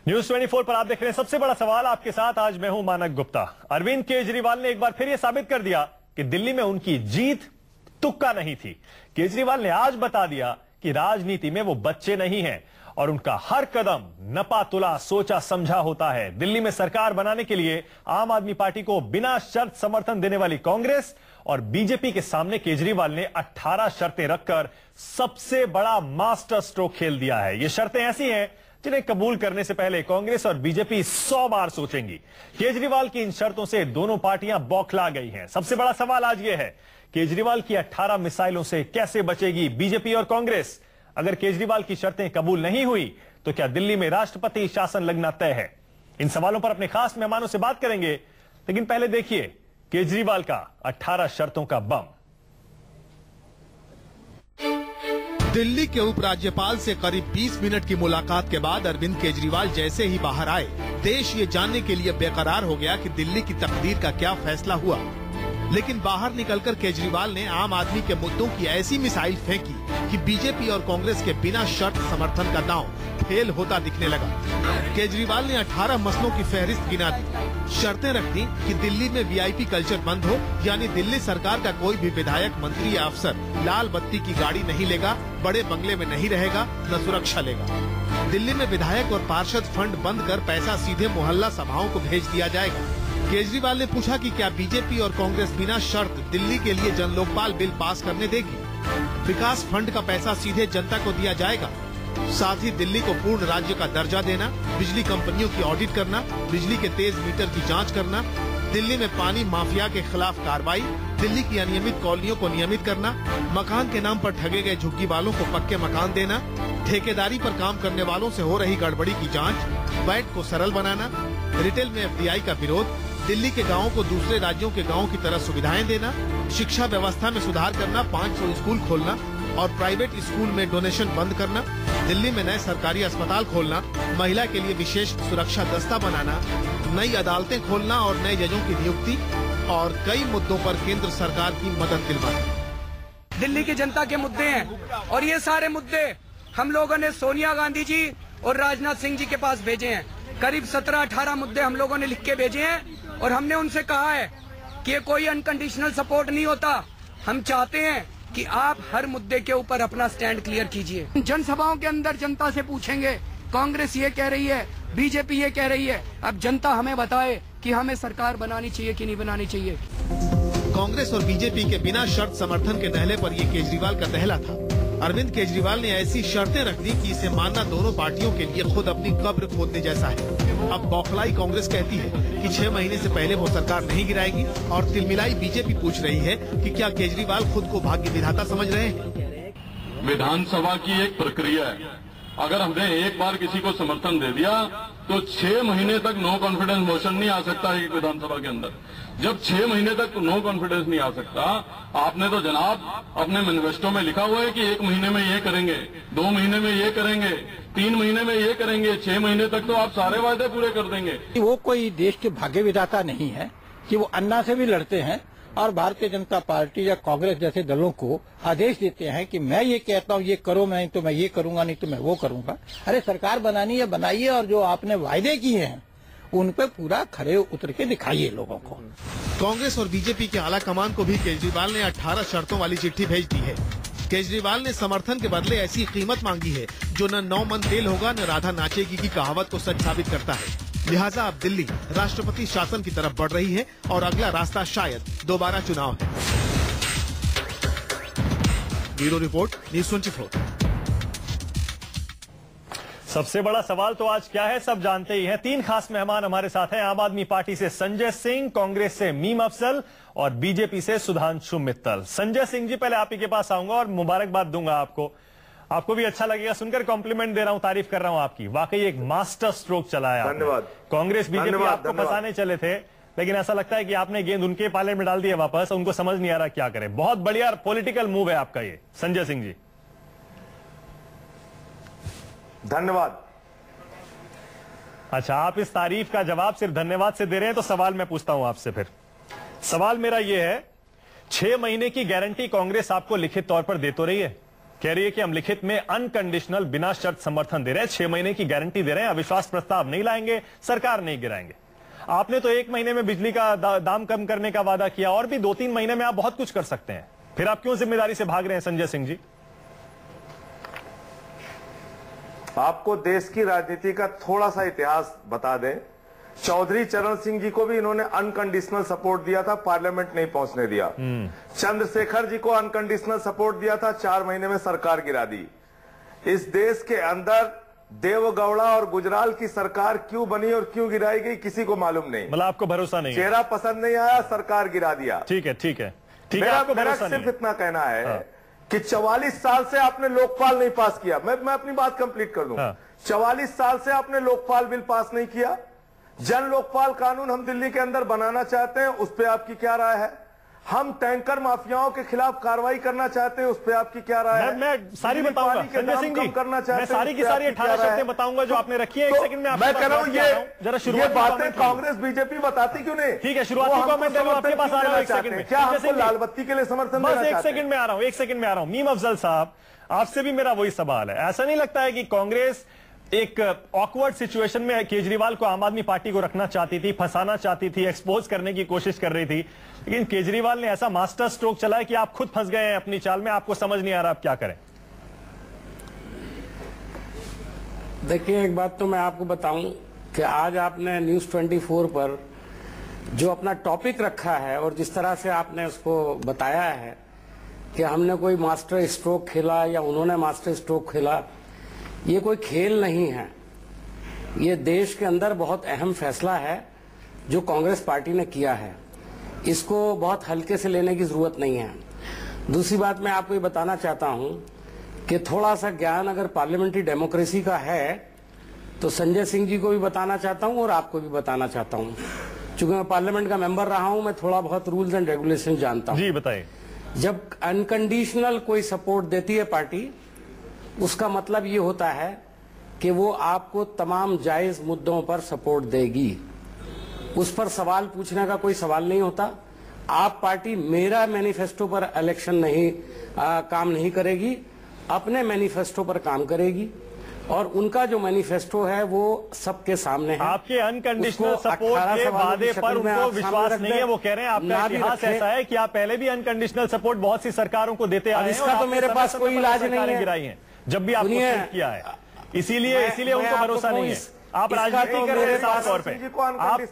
News 24 पर आप देख रहे हैं सबसे बड़ा सवाल। आपके साथ आज मैं हूं मानक गुप्ता। अरविंद केजरीवाल ने एक बार फिर यह साबित कर दिया कि दिल्ली में उनकी जीत तुक्का नहीं थी। केजरीवाल ने आज बता दिया कि राजनीति में वो बच्चे नहीं हैं और उनका हर कदम नपा तुला सोचा समझा होता है। दिल्ली में सरकार बनाने के लिए आम आदमी पार्टी को बिना शर्त समर्थन देने वाली कांग्रेस और बीजेपी के सामने केजरीवाल ने 18 शर्तें रखकर सबसे बड़ा मास्टर स्ट्रोक खेल दिया है। ये शर्तें ऐसी हैं जिन्हें कबूल करने से पहले कांग्रेस और बीजेपी 100 बार सोचेंगी। केजरीवाल की इन शर्तों से दोनों पार्टियां बौखला गई हैं। सबसे बड़ा सवाल आज यह है, केजरीवाल की 18 मिसाइलों से कैसे बचेगी बीजेपी और कांग्रेस? अगर केजरीवाल की शर्तें कबूल नहीं हुई तो क्या दिल्ली में राष्ट्रपति शासन लगना तय है? इन सवालों पर अपने खास मेहमानों से बात करेंगे, लेकिन पहले देखिए केजरीवाल का 18 शर्तों का बम। दिल्ली के उपराज्यपाल से करीब 20 मिनट की मुलाकात के बाद अरविंद केजरीवाल जैसे ही बाहर आए, देश ये जानने के लिए बेकरार हो गया कि दिल्ली की तकदीर का क्या फैसला हुआ। लेकिन बाहर निकलकर केजरीवाल ने आम आदमी के मुद्दों की ऐसी मिसाइल फेंकी कि बीजेपी और कांग्रेस के बिना शर्त समर्थन का दांव फेल होता दिखने लगा। केजरीवाल ने 18 मसलों की फहरिस्त गिना दी। शर्तें रख दी कि दिल्ली में वीआईपी कल्चर बंद हो, यानी दिल्ली सरकार का कोई भी विधायक, मंत्री या अफसर लाल बत्ती की गाड़ी नहीं लेगा, बड़े बंगले में नहीं रहेगा, न सुरक्षा लेगा। दिल्ली में विधायक और पार्षद फंड बंद कर पैसा सीधे मोहल्ला सभाओं को भेज दिया जाएगा। केजरीवाल ने पूछा कि क्या बीजेपी और कांग्रेस बिना शर्त दिल्ली के लिए जन लोकपाल बिल पास करने देगी? विकास फंड का पैसा सीधे जनता को दिया जाएगा। साथ ही दिल्ली को पूर्ण राज्य का दर्जा देना, बिजली कंपनियों की ऑडिट करना, बिजली के तेज मीटर की जांच करना, दिल्ली में पानी माफिया के खिलाफ कार्रवाई, दिल्ली की अनियमित कॉलोनियों को नियमित करना, मकान के नाम पर ठगे गए झुग्गी वालों को पक्के मकान देना, ठेकेदारी पर काम करने वालों से हो रही गड़बड़ी की जांच, वैट को सरल बनाना, रिटेल में एफडीआई का विरोध, दिल्ली के गांवों को दूसरे राज्यों के गांवों की तरह सुविधाएं देना, शिक्षा व्यवस्था में सुधार करना, 500 स्कूल खोलना और प्राइवेट स्कूल में डोनेशन बंद करना, दिल्ली में नए सरकारी अस्पताल खोलना, महिला के लिए विशेष सुरक्षा दस्ता बनाना, नई अदालतें खोलना और नए जजों की नियुक्ति और कई मुद्दों पर केंद्र सरकार की मदद दिलवाना। दिल्ली की जनता के मुद्दे हैं और ये सारे मुद्दे हम लोगों ने सोनिया गांधी जी और राजनाथ सिंह जी के पास भेजे हैं। करीब 17-18 मुद्दे हम लोगों ने लिख के भेजे हैं और हमने उनसे कहा है कि ये कोई अनकंडीशनल सपोर्ट नहीं होता। हम चाहते हैं कि आप हर मुद्दे के ऊपर अपना स्टैंड क्लियर कीजिए। जनसभाओं के अंदर जनता से पूछेंगे, कांग्रेस ये कह रही है, बीजेपी ये कह रही है, अब जनता हमें बताए कि हमें सरकार बनानी चाहिए कि नहीं बनानी चाहिए। कांग्रेस और बीजेपी के बिना शर्त समर्थन के दहले पर ये केजरीवाल का दहला था। अरविंद केजरीवाल ने ऐसी शर्तें रख दी कि इसे मानना दोनों पार्टियों के लिए खुद अपनी कब्र खोदने जैसा है। अब बौखलाई कांग्रेस कहती है कि 6 महीने से पहले वो सरकार नहीं गिराएगी और तिलमिलाई बीजेपी पूछ रही है कि क्या केजरीवाल खुद को भाग्य विधाता समझ रहे हैं? विधानसभा की एक प्रक्रिया है, अगर हमने एक बार किसी को समर्थन दे दिया तो 6 महीने तक नो कॉन्फिडेंस मोशन नहीं आ सकता है विधानसभा के अंदर। जब 6 महीने तक नो कॉन्फिडेंस नहीं आ सकता, आपने तो जनाब अपने मैनिफेस्टो में लिखा हुआ है कि 1 महीने में ये करेंगे, 2 महीने में ये करेंगे, 3 महीने में ये करेंगे, 6 महीने तक तो आप सारे वायदे पूरे कर देंगे। वो कोई देश के भाग्य विधाता नहीं है कि वो अन्ना से भी लड़ते हैं और भारतीय जनता पार्टी या कांग्रेस जैसे दलों को आदेश देते हैं कि मैं ये कहता हूँ ये करो, मैं तो मैं ये करूंगा, नहीं तो मैं वो करूंगा। अरे सरकार बनानी है बनाइए और जो आपने वायदे किए हैं उन पे पूरा खड़े उतर के दिखाइए लोगों को। कांग्रेस और बीजेपी के आला कमान को भी केजरीवाल ने 18 शर्तों वाली चिट्ठी भेज दी है। केजरीवाल ने समर्थन के बदले ऐसी कीमत मांगी है जो न 9 मन तेल होगा न राधा नाचेगी की कहावत को सच साबित करता है। लिहाजा अब दिल्ली राष्ट्रपति शासन की तरफ बढ़ रही है और अगला रास्ता शायद दोबारा चुनाव है। Bureau report, news 24। सबसे बड़ा सवाल तो आज क्या है सब जानते ही हैं। 3 खास मेहमान हमारे साथ हैं। आम आदमी पार्टी से संजय सिंह, कांग्रेस से मीम अफजल और बीजेपी से सुधांशु मित्तल। संजय सिंह जी, पहले आप ही के पास आऊंगा और मुबारकबाद दूंगा आपको भी अच्छा लगेगा सुनकर, कॉम्प्लीमेंट दे रहा हूं, तारीफ कर रहा हूं आपकी। वाकई एक मास्टर स्ट्रोक चलाया। धन्यवाद। कांग्रेस बीजेपी आपको फंसाने चले थे, लेकिन ऐसा लगता है कि आपने गेंद उनके पाले में डाल दिया वापस, उनको समझ नहीं आ रहा क्या करें। बहुत बढ़िया पॉलिटिकल मूव है आपका ये, संजय सिंह जी। धन्यवाद। अच्छा, आप इस तारीफ का जवाब सिर्फ धन्यवाद से दे रहे हैं, तो सवाल मैं पूछता हूं आपसे फिर। सवाल मेरा यह है, 6 महीने की गारंटी कांग्रेस आपको लिखित तौर पर दे तो रही है, कह रही है कि हम लिखित में अनकंडीशनल बिना शर्त समर्थन दे रहे हैं, 6 महीने की गारंटी दे रहे हैं, अविश्वास प्रस्ताव नहीं लाएंगे, सरकार नहीं गिराएंगे। आपने तो 1 महीने में बिजली का दाम कम करने का वादा किया, और भी 2-3 महीने में आप बहुत कुछ कर सकते हैं, फिर आप क्यों जिम्मेदारी से भाग रहे हैं संजय सिंह जी? आपको देश की राजनीति का थोड़ा सा इतिहास बता दें। चौधरी चरण सिंह जी को भी इन्होंने अनकंडीशनल सपोर्ट दिया था, पार्लियामेंट नहीं पहुंचने दिया। चंद्रशेखर जी को अनकंडीशनल सपोर्ट दिया था, 4 महीने में सरकार गिरा दी। इस देश के अंदर देवगौड़ा और गुजराल की सरकार क्यों बनी और क्यों गिराई गई किसी को मालूम नहीं। मतलब आपको भरोसा नहीं है? चेहरा पसंद नहीं आया, सरकार गिरा दिया। ठीक है, ठीक है, ठीक है, मेरा आपको भरोसा नहीं सिर्फ है। इतना कहना है कि 44 साल से आपने लोकपाल नहीं पास किया। मैं अपनी बात कंप्लीट कर दूं। 44 साल से आपने लोकपाल बिल पास नहीं किया। जन लोकपाल कानून हम दिल्ली के अंदर बनाना चाहते हैं, उस पर आपकी क्या राय है? हम टैंकर माफियाओं के खिलाफ कार्रवाई करना चाहते हैं, उस पर आपकी क्या राय है? मैं सारी बताऊंगा संजय सिंह जी, मैं सारी की सारी 18 शर्तें बताऊंगा जो आपने रखी है। 1 सेकंड में मैं कह रहा हूं ये बातें कांग्रेस कांग्रेस बीजेपी बताती क्यों नहीं? ठीक है, शुरुआती कमेंट आपके पास आ रहा है। 1 सेकंड में क्या हमको लाल बत्ती के लिए समर्थन देना बस चाहते हैं? 1 सेकंड में आ रहा हूं, 1 सेकंड में आ रहा हूं। मीम अफजल साहब, आपसे भी मेरा वही सवाल है। ऐसा नहीं लगता है कि कांग्रेस एक ऑकवर्ड सिचुएशन में केजरीवाल को, आम आदमी पार्टी को रखना चाहती थी, फंसाना चाहती थी, एक्सपोज करने की कोशिश कर रही थी, लेकिन केजरीवाल ने ऐसा मास्टर स्ट्रोक चलाया कि आप खुद फंस गए हैं अपनी चाल में, आपको समझ नहीं आ रहा आप क्या करें? देखिए, एक बात तो मैं आपको बताऊं कि आज आपने न्यूज 24 पर जो अपना टॉपिक रखा है और जिस तरह से आपने उसको बताया है कि हमने कोई मास्टर स्ट्रोक खेला या उन्होंने मास्टर स्ट्रोक खेला, ये कोई खेल नहीं है। ये देश के अंदर बहुत अहम फैसला है जो कांग्रेस पार्टी ने किया है, इसको बहुत हल्के से लेने की जरूरत नहीं है। दूसरी बात मैं आपको ये बताना चाहता हूं कि थोड़ा सा ज्ञान अगर पार्लियामेंट्री डेमोक्रेसी का है तो संजय सिंह जी को भी बताना चाहता हूं और आपको भी बताना चाहता हूं। चूंकि मैं पार्लियामेंट का मेंबर रहा हूं, मैं थोड़ा बहुत रूल्स एंड रेगुलेशन जानता हूं। जी बताइए। जब अनकंडीशनल कोई सपोर्ट देती है पार्टी, उसका मतलब ये होता है कि वो आपको तमाम जायज मुद्दों पर सपोर्ट देगी, उस पर सवाल पूछने का कोई सवाल नहीं होता। आप पार्टी मेरा मैनिफेस्टो पर इलेक्शन नहीं काम नहीं करेगी, अपने मैनिफेस्टो पर काम करेगी, और उनका जो मैनिफेस्टो है वो सबके सामने है। आपके अनकंडीशनल सपोर्ट के वादे पर उनको विश्वास नहीं है, वो कह रहे हैं आपका इतिहास ऐसा है कि आप पहले भी अनकंडीशनल सपोर्ट बहुत सी सरकारों को देते आ रहे हैं, इसका तो मेरे पास कोई इलाज नहीं है, गिराई है जब भी आपने किया है, इसीलिए उनको भरोसा नहीं है। आप राजनीति कर रहे हैं साफ तौर पे,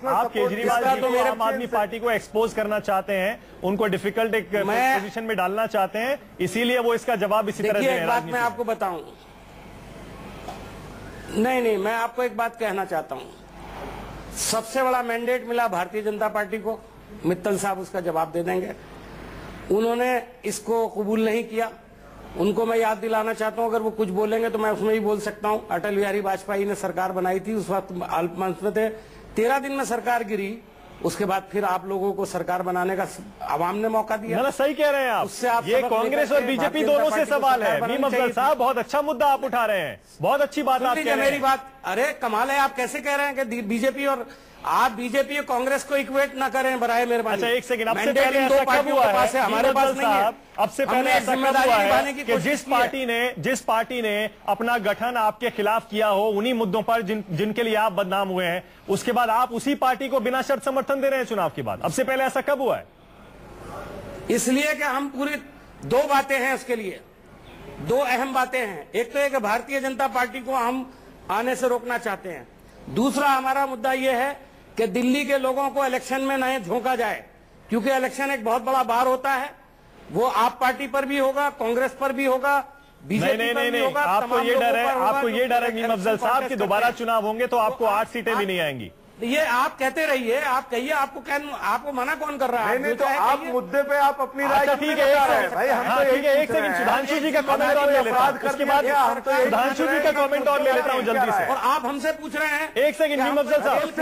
आप केजरीवाल जी को, आम आदमी पार्टी को एक्सपोज करना चाहते हैं, उनको डिफिकल्ट एक पोजीशन में डालना चाहते हैं, इसीलिए वो इसका जवाब इसी तरह से। एक बात मैं आपको बताऊं, नहीं, मैं आपको एक बात कहना चाहता हूं। सबसे बड़ा मैंडेट मिला भारतीय जनता पार्टी को, मित्तल साहब उसका जवाब दे देंगे। उन्होंने इसको कबूल नहीं किया। उनको मैं याद दिलाना चाहता हूं, अगर वो कुछ बोलेंगे तो मैं उसमें ही बोल सकता हूं। अटल बिहारी वाजपेयी ने सरकार बनाई थी, उस वक्त अल्पमंच में थे, 13 दिन में सरकार गिरी, उसके बाद फिर आप लोगों को सरकार बनाने का आवाम ने मौका दिया। ना, सही कह रहे हैं आप। उससे आप ये कांग्रेस और बीजेपी दोनों से सवाल है। मीम अफजल साहब, बहुत अच्छा मुद्दा आप उठा रहे हैं, बहुत अच्छी बात आप कह रहे हैं। मेरी बात, अरे कमाल है, आप कैसे कह रहे हैं कि बीजेपी और आप बीजेपी और कांग्रेस को इक्वेट ना करें, बराए मेहरबानी। अच्छा, 1 सेकंड, अब से पहले ऐसा कब हुआ है? हमारे पास नहीं है। अब से पहले ऐसा कब हुआ है कि जिस पार्टी ने अपना गठन आपके खिलाफ किया हो, उन्हीं मुद्दों पर जिनके लिए आप बदनाम हुए हैं, उसके बाद आप उसी पार्टी को बिना शर्त समर्थन दे रहे हैं चुनाव के बाद? अब से पहले ऐसा कब हुआ है? इसलिए कि हम पूरी 2 बातें हैं उसके लिए, 2 अहम बातें हैं। एक तो है कि भारतीय जनता पार्टी को हम आने से रोकना चाहते हैं। दूसरा हमारा मुद्दा यह है कि दिल्ली के लोगों को इलेक्शन में नहीं झोंका जाए, क्योंकि इलेक्शन एक बहुत बड़ा बार होता है। वो आप पार्टी पर भी होगा, कांग्रेस पर भी होगा, बीजेपी पर भी होगा। आपको ये डर है मीम अफजल साहब कि दोबारा चुनाव होंगे तो आपको 8 सीटें भी नहीं आएंगी? ये आप कहते रहिए, आप कहिए, आपको मना कौन कर रहा है? नहीं, तो आप मुद्दे पे आप अपनी राय ठीक है भाई, हम तो एक सेकंड सुधांशु जी का कमेंट और ले लेता हूं, उसके बाद सुधांशु जी का कमेंट और ले लेता हूं जल्दी से। और आप हमसे पूछ रहे हैं 1 सेकंड मीम अफजल साहब, एक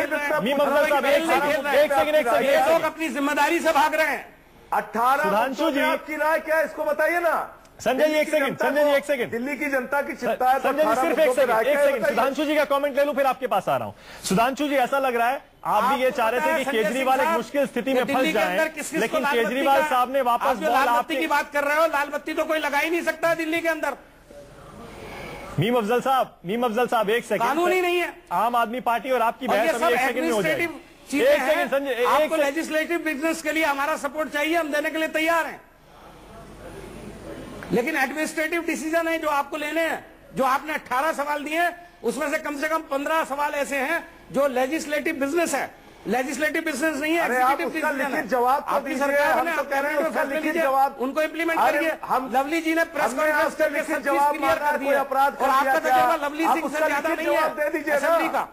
सेकंड, ये लोग अपनी जिम्मेदारी से भाग रहे हैं। 18 सुधांशु जी, आपकी राय क्या है इसको बताइए ना। संजय जी एक सेकंड, संजय जी एक सेकंड, दिल्ली की जनता की चिंता है। संजय जी सिर्फ एक सेकंड, सुधांशु जी का कमेंट ले लूं फिर आपके पास आ रहा हूं। सुधांशु जी, ऐसा लग रहा है आप भी ये चाह रहे थे कि केजरीवाल एक मुश्किल स्थिति में फंस जाएं, लेकिन केजरीवाल साहब ने वापस लाल बत्ती की बात कर रहे हो, लाल बत्ती तो कोई लगा ही नहीं सकता दिल्ली के अंदर। मीम अफजल साहब एक सेकंड, कानूनी नहीं है। आम आदमी पार्टी और आपकी बहस अभी एक सेकंड में हो जाएगी। एक सेकंड संजय, आपको लेजिस्लेटिव बिजनेस के लिए हमारा सपोर्ट चाहिए, हम देने के लिए तैयार हैं, लेकिन एडमिनिस्ट्रेटिव डिसीजन है जो आपको लेने हैं। जो आपने 18 सवाल दिए उसमें से कम 15 सवाल ऐसे हैं जो लेजिस्लेटिव बिजनेस है, लेजिस्लेटिव बिजनेस नहीं है। अरे आप उसका लिखित जवाब तो आपकी दीजिए, सरकार हम ने तो कह रहे हैं उसका लिखित जवाब उनको इम्प्लीमेंट करिए। हम लवली जी ने प्रेस कॉन्फ्रेंस करके लिखित सब जवाब चीज क्लियर कर कोई दिया अपराध और आपका तजुर्बा लवली सिंह से ज्यादा नहीं है दे दीजिए असेंबली का।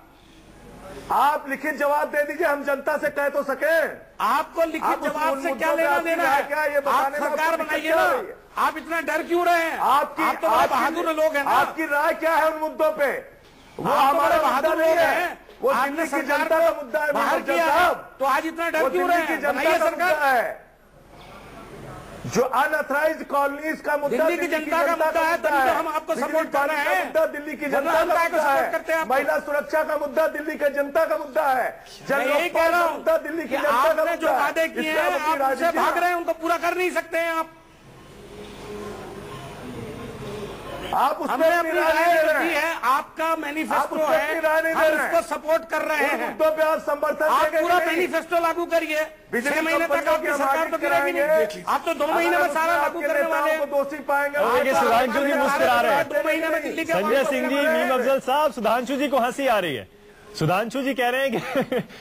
आप लिखित जवाब दे दीजिए, हम जनता से कह तो सके। आपको लिखित जवाब से क्या लेना देना है? क्या ये आप सरकार बनाइए ना, आप इतना डर क्यों रहे हैं? आप तो बड़े बहादुर लोग हैं ना। आपकी राय क्या है उन मुद्दों पे? वो हमारे बहादुर लोग हैं, वो आपने दिल्ली की सरकार जनता का मुद्दा है बाहर किया है, तो आज इतना डर क्यों रहे हैं? बनाइए सरकार है। जो अनऑथराइज्ड कॉलोनीज का मुद्दा दिल्ली की जनता का मुद्दा है, तभी तो हम आपको सपोर्ट कर रहे हैं। मुद्दा दिल्ली की जनता का मुद्दा है, महिला सुरक्षा का मुद्दा दिल्ली की जनता का मुद्दा है, यही कह रहा हूं मुद्दा दिल्ली की जनता का मुद्दा है। जो वादे किए हैं आप उनसे भाग रहे हैं, उनको पूरा कर नहीं सकते हैं आप उसमें अपनी राय रखी है, आपका मैनिफेस्टो है, हम उसको सपोर्ट कर रहे हैं। मुद्दों पे आप समर्थन आप पूरा मैनिफेस्टो लागू करिए। 6 महीने तक आपकी सरकार तो गिरेगी नहीं, आप तो 2 महीने में सारा लागू करने वाले हैं। दोषी पाएंगे। सुधांशु जी मुस्कुरा रहे हैं। 2 महीने में दिल्ली के संजय सिंह जी, मीम अफजल साहब, सुधांशु जी को हंसी आ रही है। सुधांशु जी कह रहे हैं कि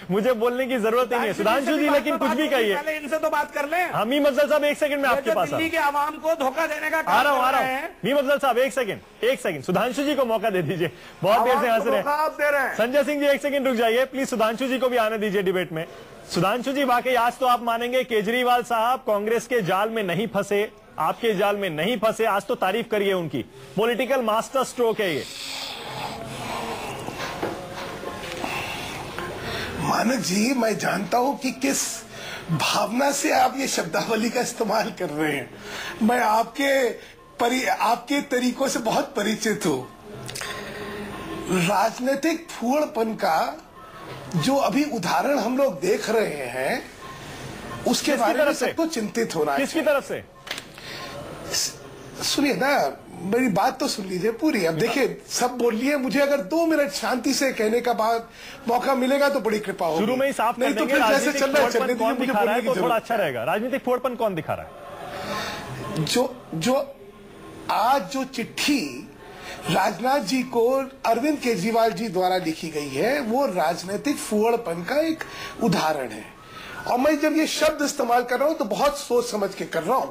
मुझे बोलने की जरूरत ही नहीं है। सुधांशु जी लेकिन कुछ भी कहिए, इनसे तो बात कर लें। हाँ मीम अफजल साहब एक सेकंड में आपके पास दिल्ली के आवाम को धोखा देने का आ रहा हूँ। मीम अफजल साहब एक सेकंड, सुधांशु जी को मौका दे दीजिए, बहुत देर से हंस रहे हैं। संजय सिंह जी एक सेकंड रुक जाइए प्लीज, सुधांशु जी को भी आने दीजिए डिबेट में। सुधांशु जी वाकई आज तो आप मानेंगे केजरीवाल साहब कांग्रेस के जाल में नहीं फंसे, आपके जाल में नहीं फंसे, आज तो तारीफ करिए उनकी, पॉलिटिकल मास्टर स्ट्रोक है ये। मानक जी, मैं जानता हूं कि किस भावना से आप ये शब्दावली का इस्तेमाल कर रहे हैं। मैं आपके तरीकों से बहुत परिचित हूं। राजनीतिक फूहड़पन का जो अभी उदाहरण हम लोग देख रहे हैं, उसके बारे में सबको चिंतित होना है। किसकी तरफ से? सुनिए ना, मेरी बात तो सुन लीजिए पूरी। अब देखिए, सब बोल लिए, मुझे अगर 2 मिनट शांति से कहने का बाद मौका मिलेगा तो बड़ी कृपा होगी। शुरू में ही साफ नहीं तो फिर जैसे चल रहा है चलने दीजिए, मुझे बोलने की तो थोड़ा अच्छा रहेगा। राजनीतिक फोड़पन कौन दिखा रहा है? जो आज जो चिट्ठी राजनाथ जी को अरविंद केजरीवाल जी द्वारा लिखी गई है, वो राजनीतिक फूहड़पन का एक उदाहरण है। और मैं जब ये शब्द इस्तेमाल कर रहा हूं तो बहुत सोच समझ के कर रहा हूं।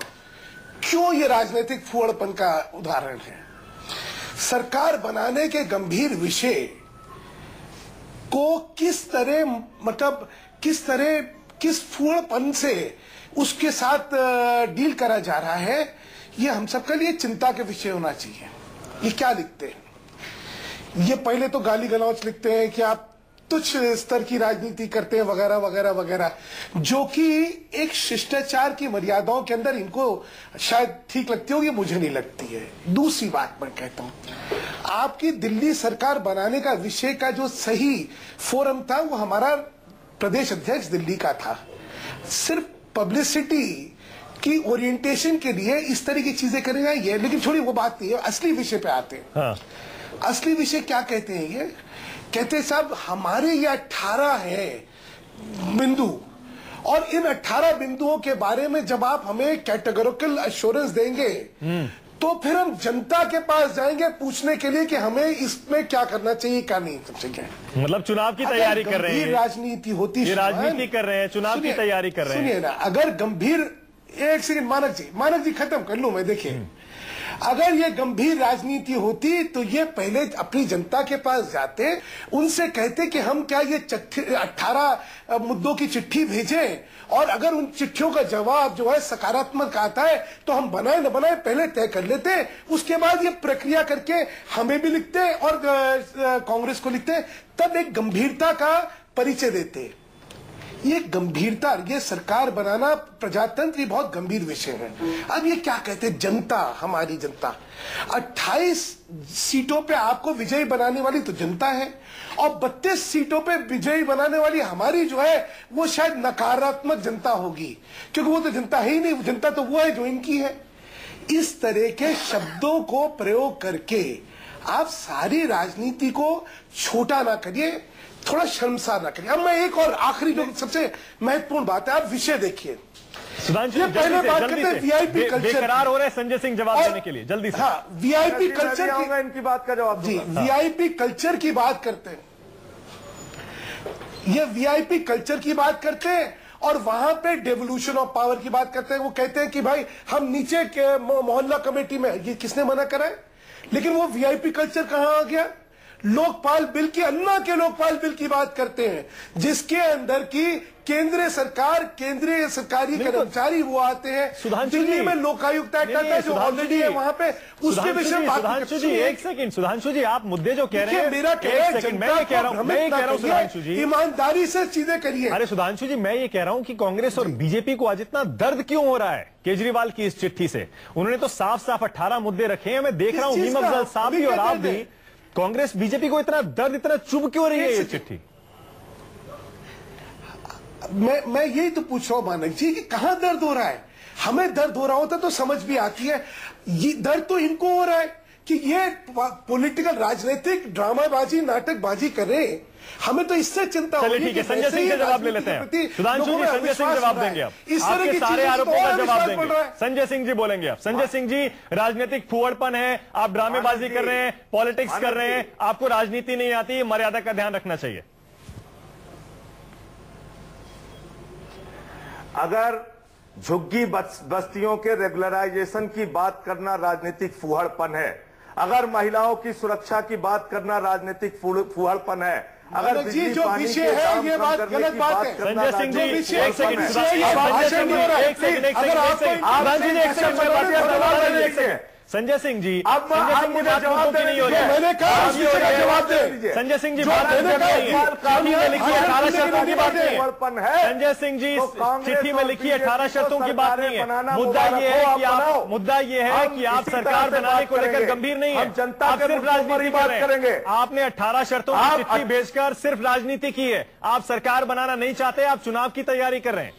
क्यों ये राजनीतिक फूहड़पन का उदाहरण है? सरकार बनाने के गंभीर विषय को किस फूहड़पन से उसके साथ डील करा जा रहा है, ये हम सबके लिए चिंता के विषय होना चाहिए। ये क्या लिखते हैं? ये पहले तो गाली गलौच लिखते हैं कि आप तुच्छ स्तर की राजनीति करते हैं वगैरह वगैरह वगैरह, जो कि एक शिष्टाचार की मर्यादाओं के अंदर इनको शायद ठीक लगती होगी, मुझे नहीं लगती है। दूसरी बात मैं कहता हूं, आपकी दिल्ली सरकार बनाने का विषय का जो सही फोरम था वो हमारा प्रदेश अध्यक्ष दिल्ली का था। सिर्फ पब्लिसिटी की ओरिएंटेशन के लिए इस तरह की चीजें करेगा ये, लेकिन छोड़ी वो बात नहीं है, असली विषय पे आते हैं। हाँ। असली विषय क्या कहते हैं? ये कहते साहब हमारे ये 18 है बिंदु, और इन 18 बिंदुओं के बारे में जब आप हमें कैटेगोरिकल एश्योरेंस देंगे तो फिर हम जनता के पास जाएंगे पूछने के लिए कि हमें इसमें क्या करना चाहिए, क्या नहीं करना चाहिए। मतलब चुनाव की तैयारी कर रहे हैं, राजनीति होती, ये राजनीति कर रहे हैं, चुनाव की तैयारी कर रहे हैं। सुनिए ना, अगर गंभीर, एक सेकंड मानक जी खत्म कर लूं मैं। देखिए, अगर ये गंभीर राजनीति होती तो ये पहले अपनी जनता के पास जाते, उनसे कहते कि हम क्या ये 18 मुद्दों की चिट्ठी भेजें, और अगर उन चिट्ठियों का जवाब जो है सकारात्मक आता है तो हम बनाए न बनाए पहले तय कर लेते, उसके बाद ये प्रक्रिया करके हमें भी लिखते और कांग्रेस को लिखते, तब एक गंभीरता का परिचय देते। ये गंभीरता, ये सरकार बनाना प्रजातंत्र बहुत गंभीर विषय है। अब ये क्या कहते हैं, जनता, हमारी जनता 28 सीटों पे आपको विजयी बनाने वाली तो जनता है, और 32 सीटों पे विजयी बनाने वाली हमारी जो है वो शायद नकारात्मक जनता होगी, क्योंकि वो तो जनता है ही नहीं, जनता तो वो है जो इनकी है। इस तरह के शब्दों को प्रयोग करके आप सारी राजनीति को छोटा ना करिए, थोड़ा शर्मसार ना करिए। अब मैं एक और आखिरी जो सबसे महत्वपूर्ण बात है, आप विषय देखिए। सुधांशु, पहले बात करते हैं वीआईपी कल्चर। बेकरार हो रहे हैं संजय सिंह जवाब देने के लिए, जल्दी से। हाँ, वीआईपी कल्चर की, इनकी बात का जवाब जी, वीआईपी कल्चर की बात करते हैं, ये वीआईपी कल्चर की बात करते हैं और वहां पे डेवोल्यूशन ऑफ पावर की बात करते हैं। वो कहते हैं कि भाई हम नीचे के मोहल्ला कमेटी में, ये किसने मना करा है? लेकिन वो वीआईपी कल्चर कहां आ गया? लोकपाल बिल की, अन्ना के लोकपाल बिल की बात करते हैं, जिसके अंदर की केंद्रीय सरकार, केंद्रीय सरकारी कर्मचारी वो आते हैं। दिल्ली में लोकायुक्त एक्ट आता है जो ऑलरेडी है वहां पे, उसके विषय में बात। सुधांशु जी एक सेकंड, सुधांशु जी आप मुद्दे जो कह रहे हैं, मेरा मैं ये कह रहा हूं सुधांशु जी, ईमानदारी से चीजें करिए। अरे सुधांशु जी, मैं ये कह रहा हूं कि कांग्रेस और बीजेपी को आज इतना दर्द क्यों हो रहा है केजरीवाल की इस चिट्ठी से? उन्होंने तो साफ साफ 18 मुद्दे रखे हैं। मैं देख रहा हूं मीम अफजल साहब भी और आप भी, कांग्रेस बीजेपी को इतना दर्द, इतना चुभ क्यों रही है ये चिट्ठी? मैं यही तो पूछ रहा हूं मानक जी कि कहां दर्द हो रहा है। हमें दर्द हो रहा होता तो समझ भी आती है, ये दर्द तो इनको हो रहा है कि ये पॉलिटिकल राजनीतिक ड्रामाबाजी, नाटकबाजी कर रहे हैं। हमें तो इससे चिंता हो रही है। ठीक है, संजय सिंह से जवाब ले लेते हैं। सुधांशु जी, संजय सिंह जवाब देंगे आप, इस तरह आपके की सारे आरोपों का जवाब देंगे। देंगे। संजय सिंह जी बोलेंगे आप। संजय सिंह जी, राजनीतिक फुहड़पन है, आप ड्रामेबाजी कर रहे हैं, पॉलिटिक्स कर रहे हैं, आपको राजनीति नहीं आती, मर्यादा का ध्यान रखना चाहिए। अगर झुग्गी बस्तियों के रेगुलराइजेशन की बात करना राजनीतिक फुहड़पन है, अगर महिलाओं की सुरक्षा की बात करना राजनीतिक फुहड़पन है, अगर जी जो विषय है ये बात गलत बात है। संजय सिंह जी एक सेकंड, संजय सिंह जी, अब मुझे जवाब देने नहीं हो रहा है। मैंने कहा जवाब दे दीजिए। संजय सिंह जी, चिट्ठी में लिखी 18 शर्तों की बात नहीं है। संजय सिंह जी, चिट्ठी में लिखी 18 शर्तों की बात नहीं है। मुद्दा ये है कि आप सरकार बनाने को लेकर गंभीर नहीं है, जनता सिर्फ राजनीति बात करेंगे। आपने 18 शर्तों की चिट्ठी भेजकर सिर्फ राजनीति की है। आप सरकार बनाना नहीं चाहते, आप चुनाव की तैयारी कर रहे हैं।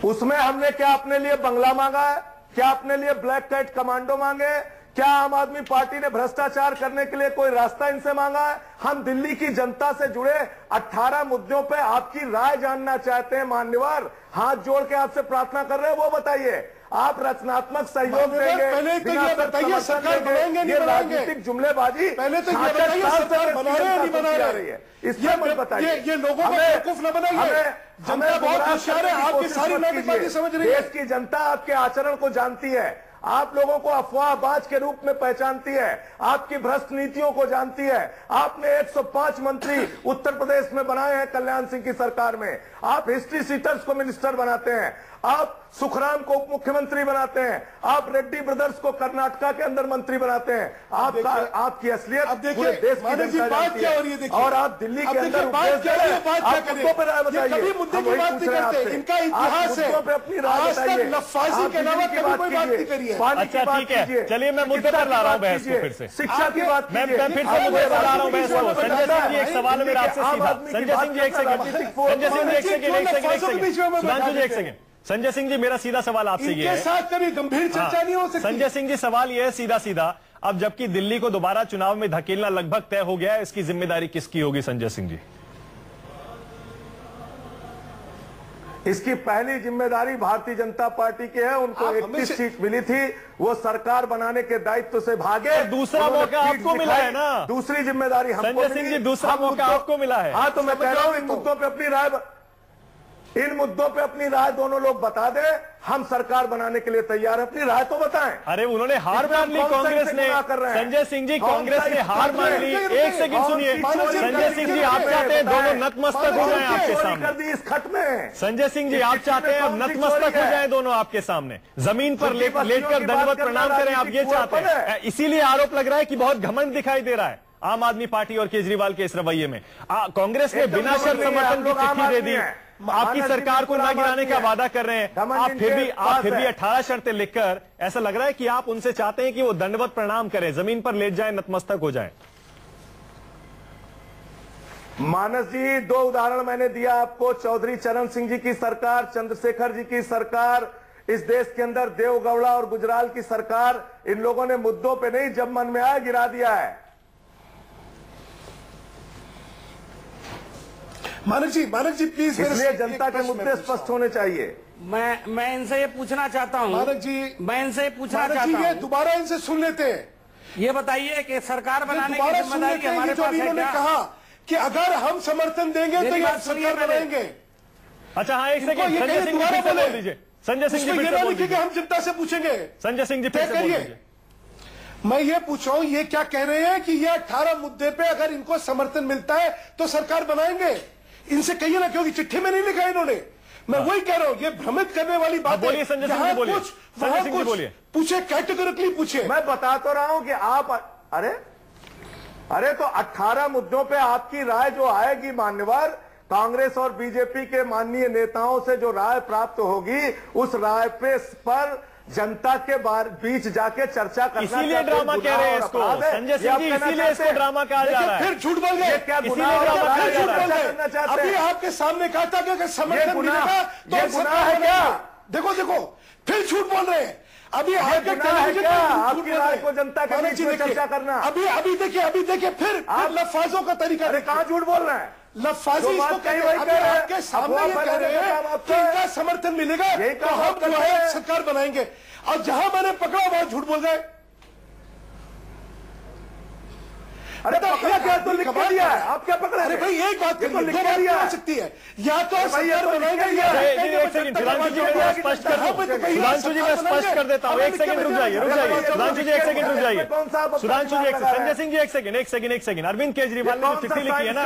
उसमें हमने क्या अपने लिए बंगला मांगा है? क्या अपने लिए ब्लैक कैट कमांडो मांगे? क्या आम आदमी पार्टी ने भ्रष्टाचार करने के लिए कोई रास्ता इनसे मांगा है? हम दिल्ली की जनता से जुड़े 18 मुद्दों पे आपकी राय जानना चाहते हैं मान्यवर। हाथ जोड़ के आपसे प्रार्थना कर रहे हैं, वो बताइए। आप रचनात्मक सहयोग देंगे, पहले तो ये बताइए सरकार बनाएंगे नहीं बनाएंगे? राजनीतिक जुमलेबाजी, पहले तो ये बताइए सरकार बना रहे हैं नहीं बना रहे हैं? इसमें मुझे बताइए। ये लोगों को बेवकूफ न बनाइए। जनता बहुत होशियार है, आपकी सारी नाटकबाजी समझ रही है। देश की जनता आपके आचरण को जानती है, आप लोगों को अफवाहबाज के रूप में पहचानती है, आपकी भ्रष्ट नीतियों को जानती है। आपने 105 मंत्री उत्तर प्रदेश में बनाए हैं कल्याण सिंह की सरकार में। आप हिस्ट्री सीटर्स को मिनिस्टर बनाते हैं, आप सुखराम को उप मुख्यमंत्री बनाते हैं, आप रेड्डी ब्रदर्स को कर्नाटका के अंदर मंत्री बनाते हैं। आपकी असलियत पूरे देश की जनता जानती है। और आप दिल्ली के अंदर मुद्दों पर राय बताइए। मुद्दे की बात नहीं करते, इनका इतिहास है। पे अपनी राय बताइए। लफ्फाजी के अलावा कभी कोई बात नहीं करिए। अच्छा ठीक है, चलिए मैं मुद्दे पर ला रहा हूं बहस को फिर से। शिक्षा की बात मैं फिर से मुद्दे पर ला रहा हूं बहस को। संजय सिंह जी, एक सवाल मेरा आपसे सीधा। संजय सिंह जी एक सेकंड, संजय सिंह जी एक सेकंड, सुधांशु जी एक सेकंड। संजय सिंह जी, मेरा सीधा सवाल आपसे ये है, साथ कभी गंभीर चर्चा नहीं हो सकती। संजय सिंह जी, सवाल ये है सीधा सीधा, अब जबकि दिल्ली को दोबारा चुनाव में धकेलना लगभग तय हो गया है, इसकी जिम्मेदारी किसकी होगी संजय सिंह जी? इसकी पहली जिम्मेदारी भारतीय जनता पार्टी की है। उनको 31 सीट मिली थी, वो सरकार बनाने के दायित्व से भागे। दूसरा मौका आपको मिला है ना? दूसरी जिम्मेदारी हमको संजय सिंह जी, दूसरा मौका आपको मिला है। हाँ, तो मैं कह रहा हूं इन मुद्दों पे अपनी राय दोनों लोग बता दे। हम सरकार बनाने के लिए तैयार है, अपनी राय तो बताएं। अरे उन्होंने हार मान ली कांग्रेस ने। संजय सिंह जी, कांग्रेस ने हार मान ली। एक सेकंड सुनिए संजय सिंह जी, आप चाहते हैं दोनों नतमस्तक हो जाएं आपके सामने? कर दी इस खत में। संजय सिंह जी, आप चाहते हैं अब नतमस्तक हो जाएं दोनों आपके सामने, जमीन पर लेटकर दंडवत प्रणाम करें, आप ये चाहते हैं? इसीलिए आरोप लग रहा है कि बहुत घमंड दिखाई दे रहा है आम आदमी पार्टी और केजरीवाल के इस रवैये में? कांग्रेस ने बिना शर्त समर्थन की चिट्ठी दे दी, आपकी सरकार को न गिराने का वादा कर रहे हैं, आप फिर भी 18 शर्तें लिखकर, ऐसा लग रहा है कि आप उनसे चाहते हैं कि वो दंडवत प्रणाम करें, जमीन पर लेट जाएं, नतमस्तक हो जाएं। मानस जी, 2 उदाहरण मैंने दिया आपको, चौधरी चरण सिंह जी की सरकार, चंद्रशेखर जी की सरकार, इस देश के अंदर देवगौड़ा और गुजराल की सरकार, इन लोगों ने मुद्दों पे नहीं, जब मन में आया गिरा दिया है। मानक जी प्लीज, इसलिए जनता के मुद्दे स्पष्ट होने चाहिए। मैं इनसे ये पूछना चाहता हूँ, मानक जी, मैं इनसे ये पूछना चाहता हूँ, दोबारा इनसे सुन लेते हैं। ये बताइए कि सरकार बनाने की जिम्मेदारी हमारे पास है क्या? कहा कि अगर हम समर्थन देंगे तो ये सरकार बनाएंगे। अच्छा हाँ, एक सेकंड, संजय सिंह जी फिर से बोल दीजिए। संजय सिंह जी फिर से बोल दीजिए। हम जनता से पूछेंगे। संजय सिंह जी फिर से बोल दीजिए। मैं ये पूछ रहा हूं, ये क्या कह रहे हैं कि ये 18 मुद्दे पे अगर इनको समर्थन मिलता है तो सरकार बनाएंगे? इनसे कहिए ना, क्योंकि चिट्ठी में नहीं लिखा इन्होंने। मैं वही कह रहा हूं, ये भ्रमित करने वाली बात है। बोलिए संजय सिंह जी, बोलिए। संजय सिंह जी बोलिए। पूछे, कैटेगोरिकली पूछे। मैं बता तो रहा हूं कि आप अरे तो 18 मुद्दों पे आपकी राय जो आएगी मान्यवर, कांग्रेस और बीजेपी के माननीय नेताओं से जो राय प्राप्त होगी, उस राय पर जनता के बीच जाके चर्चा करना। इसीलिए ड्रामा कह रहे हैं इसको संजय सिंह जी, इसीलिए इसको ड्रामा कहा जा रहा है। फिर झूठ बोल गए, क्या गुनाह करना चाहते हैं? अभी आपके सामने कहा था कि समर्थन मिलेगा तो गुनाह है क्या? देखो फिर झूठ बोल रहे हैं। अभी आपकी राय को जनता के बीच में चर्चा करना। अभी देखिए फिर लफ्ज़ों का तरीका। अरे कहां झूठ बोल रहे हैं? लफ्ज़ी इसको आपके सामने ये कह रहे हैं कि इनका समर्थन मिलेगा तो हम जो है सरकार बनाएंगे, और जहां मैंने पकड़ा वहां झूठ बोल गए। अरे पकड़ा क्या? तो लिख दिया है, आप क्या पकड़े? अरे भाई एक बात तो लिख दिया हो सकती है, या तो सरकार बनाएंगे या सुधांशु जी मैं स्पष्ट कर देता हूँ। एक सेकंड रुक जाइए। सुधांशु जी एक सेकंड रुक जाइए। सुधांशु जी संजय सिंह जी एक सेकंड। अरविंद केजरीवाल ने जो चिट्ठी लिखी है ना,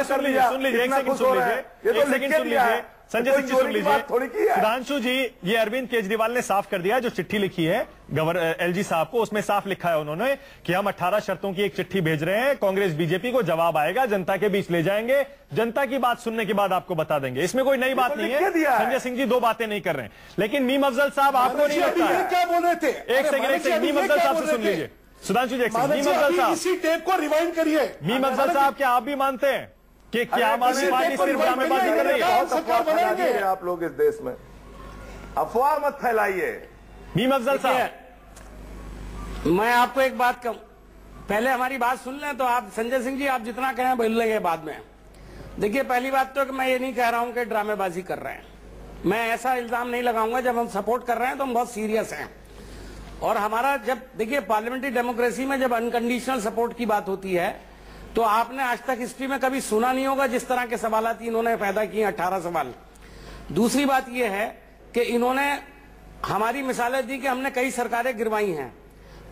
सुन लीजिए, एक सेकंड सुन लीजिए। संजय सिंह जी सुन लीजिए। सुधांशु जी, ये अरविंद केजरीवाल ने साफ कर दिया, जो चिट्ठी लिखी है गवर्नर एलजी साहब को, उसमें साफ लिखा है उन्होंने कि हम 18 शर्तों की एक चिट्ठी भेज रहे हैं, कांग्रेस बीजेपी को, जवाब आएगा, जनता के बीच ले जाएंगे, जनता की बात सुनने के बाद आपको बता देंगे। इसमें कोई नई बात नहीं है। संजय सिंह जी 2 बातें नहीं कर रहे हैं। लेकिन मीम अफजल साहब, आपको नहीं लगता है? क्या बोल रहे थे? एक सेकंड, मीम अफजल साहब से सुन लीजिए। सुधांशु जी एक सेकंड, मीम अफजल साहब, इसी टेप को रिवाइंड करिए। मीम अफजल साहब, क्या आप भी मानते हैं कि क्या आम आदमी पार्टी सिर्फ ड्रामेबाजी कर रही है? सरकार बनाएंगे आप लोग इस देश में, अफवाह मत फैलाइए। मीम अफजल साहब, मैं आपको एक बात कहूं, पहले हमारी बात सुन लें तो आप संजय सिंह जी, आप जितना कहें बोल लेंगे बाद में। देखिए, पहली बात तो कि मैं ये नहीं कह रहा हूं कि ड्रामेबाजी कर रहे हैं। मैं ऐसा इल्जाम नहीं लगाऊंगा। जब हम सपोर्ट कर रहे हैं तो हम बहुत सीरियस हैं। और हमारा जब देखिए पार्लियामेंट्री डेमोक्रेसी में जब अनकंडीशनल सपोर्ट की बात होती है तो आपने आज तक हिस्ट्री में कभी सुना नहीं होगा जिस तरह के सवाल इन्होंने पैदा किए, 18 सवाल। दूसरी बात यह है कि इन्होंने हमारी मिसालें दी कि हमने कई सरकारें गिरवाई हैं,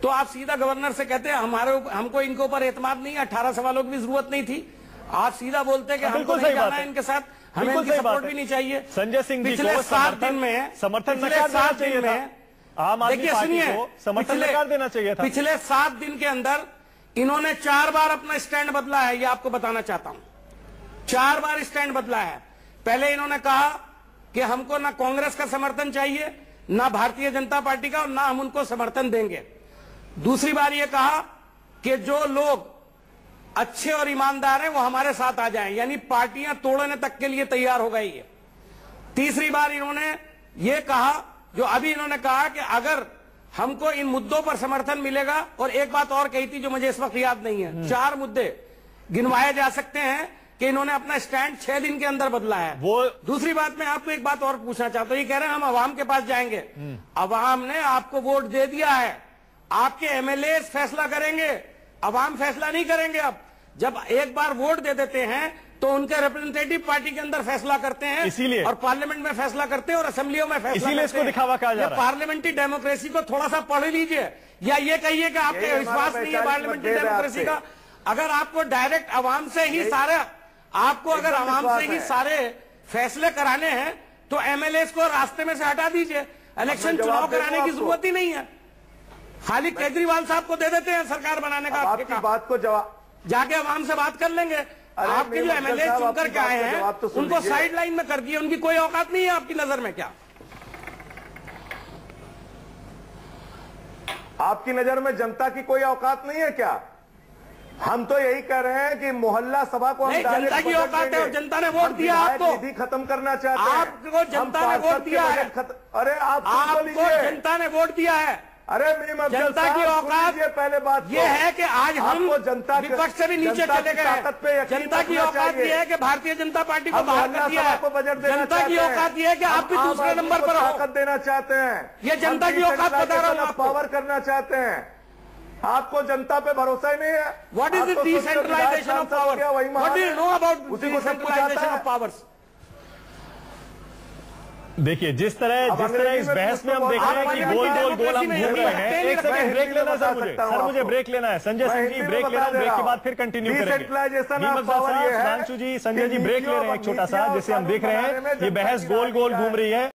तो आप सीधा गवर्नर से कहते हैं हमको इनके ऊपर एतमाद नहीं, 18 सवालों की भी जरूरत नहीं थी। आप सीधा बोलते कि हमको नहीं जाना है इनके साथ, हमें इनकी सपोर्ट भी नहीं चाहिए। संजय सिंह जी पिछले 7 दिन में समर्थन देखिए सुनिए, समर्थन देना चाहिए था। पिछले 7 दिन के अंदर इन्होंने 4 बार अपना स्टैंड बदला है, ये आपको बताना चाहता हूं। 4 बार स्टैंड बदला है। पहले इन्होंने कहा कि हमको ना कांग्रेस का समर्थन चाहिए, ना भारतीय जनता पार्टी का, और ना हम उनको समर्थन देंगे। दूसरी बार ये कहा कि जो लोग अच्छे और ईमानदार हैं वो हमारे साथ आ जाएं, यानी पार्टियां तोड़ने तक के लिए तैयार हो गई है। तीसरी बार इन्होंने ये कहा, जो अभी इन्होंने कहा कि अगर हमको इन मुद्दों पर समर्थन मिलेगा, और एक बात और कही थी जो मुझे इस वक्त याद नहीं है, 4 मुद्दे गिनवाए जा सकते हैं कि इन्होंने अपना स्टैंड 6 दिन के अंदर बदला है। वो दूसरी बात, मैं आपको एक बात और पूछना चाहता हूं। ये कह रहे हैं हम अवाम के पास जाएंगे। अवाम ने आपको वोट दे दिया है, आपके एमएलए फैसला करेंगे, अवाम फैसला नहीं करेंगे। अब जब एक बार वोट दे देते हैं तो उनके रिप्रेजेंटेटिव पार्टी के अंदर फैसला करते हैं, इसीलिए, और पार्लियामेंट में फैसला करते हैं और असेंबलियों में फैसला इसीलिए इसको दिखावा कहा जा रहा है। पार्लियामेंट्री डेमोक्रेसी को थोड़ा सा पढ़ लीजिए, या ये कहिए कि आपका विश्वास नहीं है पार्लियामेंट्री डेमोक्रेसी का। अगर आपको डायरेक्ट आवाम से ही सारे, आपको अगर आवाम से ही सारे फैसले कराने हैं तो एमएलए को रास्ते में से हटा दीजिए, इलेक्शन चुनाव कराने की जरूरत ही नहीं है। खाली केजरीवाल साहब को दे देते हैं सरकार बनाने का। आपकी बात को जवाब, जाके आवाम से बात कर लेंगे। आपके जो एमएलए चुनकर के आए हैं उनको साइड लाइन में कर दिए, उनकी कोई औकात नहीं है आपकी नजर में क्या? आपकी नजर में जनता की कोई औकात नहीं है क्या? हम तो यही कह रहे हैं कि मोहल्ला सभा को हम जनता की औकात है और जनता ने वोट दिया आपको। निधि खत्म करना चाहते हैं आपको जनता ने वोट दिया है। अरे आपको जनता ने वोट दिया है। अरे जनता की औकात पहले बात ये है कि आज हम जनता विपक्ष से भी नीचे चले गए हैं। जनता की औकात ये है कि भारतीय जनता पार्टी को बाहर कर दिया है। जनता की औकात ये है कि आप भी दूसरे नंबर पर ताकत देना चाहते हैं। ये जनता की औकात बता रहा हूँ आपको। पावर करना चाहते हैं। आपको जनता पे भरोसा ही नहीं है। What is the decentralization of power? What do you know about decentralization of powers? देखिए जिस तरह इस बहस में हम देख रहे हैं कि गोल हम घूम रहे हैं। एक सेकंड ब्रेक लेना सर मुझे ब्रेक लेना है। संजय सिंह जी ब्रेक लेना, ब्रेक के बाद फिर कंटिन्यू करेंगे। सुधांशु जी, संजय जी ब्रेक ले रहे हैं एक छोटा सा, जिसे हम देख रहे हैं ये बहस गोल घूम रही है।